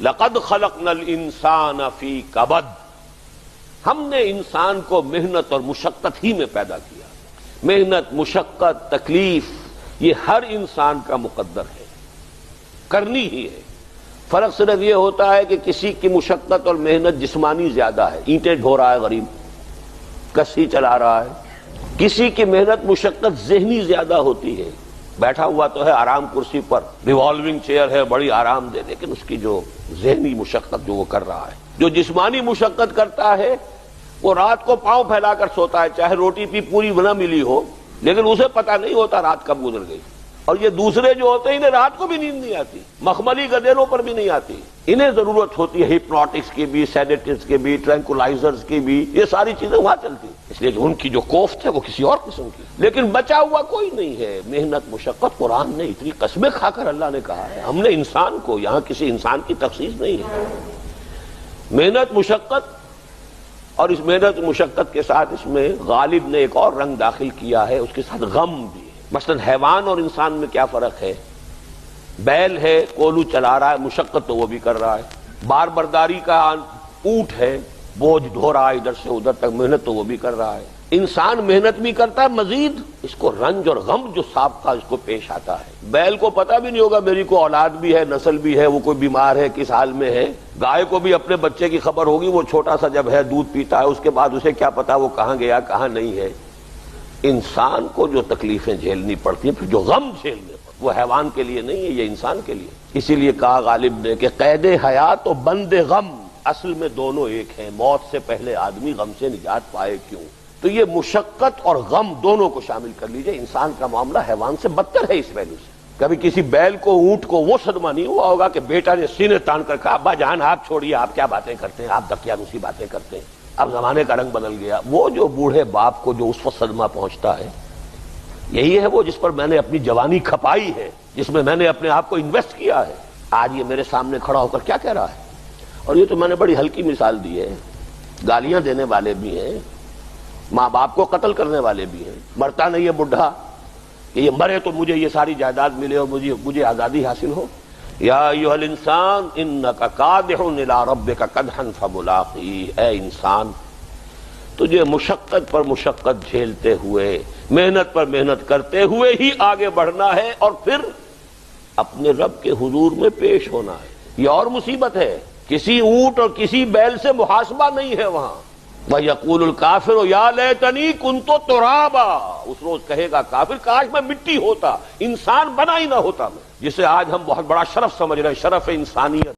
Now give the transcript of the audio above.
لقد خلقنا الانسان فی کبد، ہم نے انسان کو محنت اور مشقت ہی میں پیدا کیا۔ محنت، مشقت، تکلیف یہ ہر انسان کا مقدر ہے، کرنی ہی ہے۔ فرق صرف یہ ہوتا ہے کہ کسی کی مشقت اور محنت جسمانی زیادہ ہے، اینٹیں ڈھو رہا ہے غریب، کشتی چلا رہا ہے۔ کسی کی محنت مشقت ذہنی زیادہ ہوتی ہے، بیٹھا ہوا تو ہے آرام کرسی پر، ریوالونگ چیئر ہے، بڑی آرام دہ، لیکن اس کی جو ذہنی مشقت جو وہ کر رہا ہے، جو جسمانی مشقت کرتا ہے وہ رات کو پاؤں پھیلا کر سوتا ہے، چاہے روٹی بھی پوری نہ ملی ہو، لیکن اسے پتہ نہیں ہوتا رات کب گزر گئی۔ اور یہ دوسرے جو ہوتے ہیں انہیں رات کو بھی نیند نہیں آتی، مخملی گدیروں پر بھی نہیں آتی، انہیں ضرورت ہوتی ہے ہپنوٹکس کی بھی، سیڈیٹیوز کی بھی، ٹرینکولائزرز کی بھی، یہ ساری چیزیں وہاں چلتی ہیں، اس لیے کہ ان کی جو کوفت ہے وہ کسی اور قسم کی، لیکن بچا ہوا کوئی نہیں ہے۔ محنت، مشقت، قرآن نے اتنی قسمیں کھا کر اللہ نے کہا ہے، ہم نے انسان کو، یہاں کسی انسان کی تخصیص نہیں ہے۔ محنت، مشقت، اور اس محنت مشقت کے ساتھ اس میں غالب نے ایک اور رنگ داخل کیا ہے، اس کے ساتھ غم بھی ہے۔ مثلا حیوان اور انسان میں کیا فرق ہے؟ بیل ہے، کولو چلا رہا ہے، مشقت تو وہ بھی کر رہا ہے۔ بار برداری کا اونٹ ہے، بوجھ ڈھو رہا ہے ادھر سے ادھر تک، محنت تو وہ بھی کر رہا ہے۔ انسان محنت بھی کرتا ہے، مزید اس کو رنج اور غم جو سابقہ اس کو پیش آتا ہے۔ بیل کو پتہ بھی نہیں ہوگا میری کو اولاد بھی ہے، نسل بھی ہے، وہ کوئی بیمار ہے، کس حال میں ہے۔ گائے کو بھی اپنے بچے کی خبر ہوگی، وہ چھوٹا سا جب ہے دودھ پیتا ہے، اس کے بعد اسے کیا پتا وہ کہاں گیا کہاں نہیں ہے۔ انسان کو جو تکلیفیں جھیلنی پڑتی ہیں، پھر جو غم جھیلنے پڑتے، وہ حیوان کے لیے نہیں ہے، یہ انسان کے لیے۔ اسی لیے کہا غالب نے کہ قید حیات و بند غم اصل میں دونوں ایک ہیں، موت سے پہلے آدمی غم سے نجات پائے کیوں؟ تو یہ مشقت اور غم دونوں کو شامل کر لیجئے۔ انسان کا معاملہ حیوان سے بدتر ہے اس پہلو سے۔ کبھی کسی بیل کو، اونٹ کو وہ صدمہ نہیں ہوا ہوگا کہ بیٹا نے سینے تان کر کہا ابا جان آپ چھوڑیے، آپ کیا باتیں کرتے ہیں، آپ دقیانوسی باتیں کرتے ہیں، اب زمانے کا رنگ بدل گیا۔ وہ جو بوڑھے باپ کو جو اس وقت صدمہ پہنچتا ہے، یہی ہے وہ جس پر میں نے اپنی جوانی کھپائی ہے، جس میں میں نے اپنے آپ کو انویسٹ کیا ہے۔ آج یہ میرے سامنے کھڑا ہو کر کیا کہہ رہا ہے؟ اور یہ تو میں نے بڑی ہلکی مثال دی ہے، گالیاں دینے والے بھی ہیں، ماں باپ کو قتل کرنے والے بھی ہیں۔ مرتا نہیں ہے بڈھا کہ یہ مرے تو مجھے یہ ساری جائیداد ملے اور مجھے آزادی حاصل ہو۔ یا ایھا الانسان انک کادح الی ربک کدحا فملاقیہ، اے انسان تجھے مشقت پر مشقت جھیلتے ہوئے، محنت پر محنت کرتے ہوئے ہی آگے بڑھنا ہے، اور پھر اپنے رب کے حضور میں پیش ہونا ہے۔ یہ اور مصیبت ہے، کسی اونٹ اور کسی بیل سے محاسبہ نہیں ہے وہاں۔ وَيَقُولُ الْكَافِرُ يَا لَيْتَنِي كُنتُ تُرَابًا، اس روز کہے گا کافر کاش میں مٹی ہوتا، انسان بنا ہی نہ ہوتا میں، جسے آج ہم بہت بڑا شرف سمجھ رہے ہیں، شرف انسانیت۔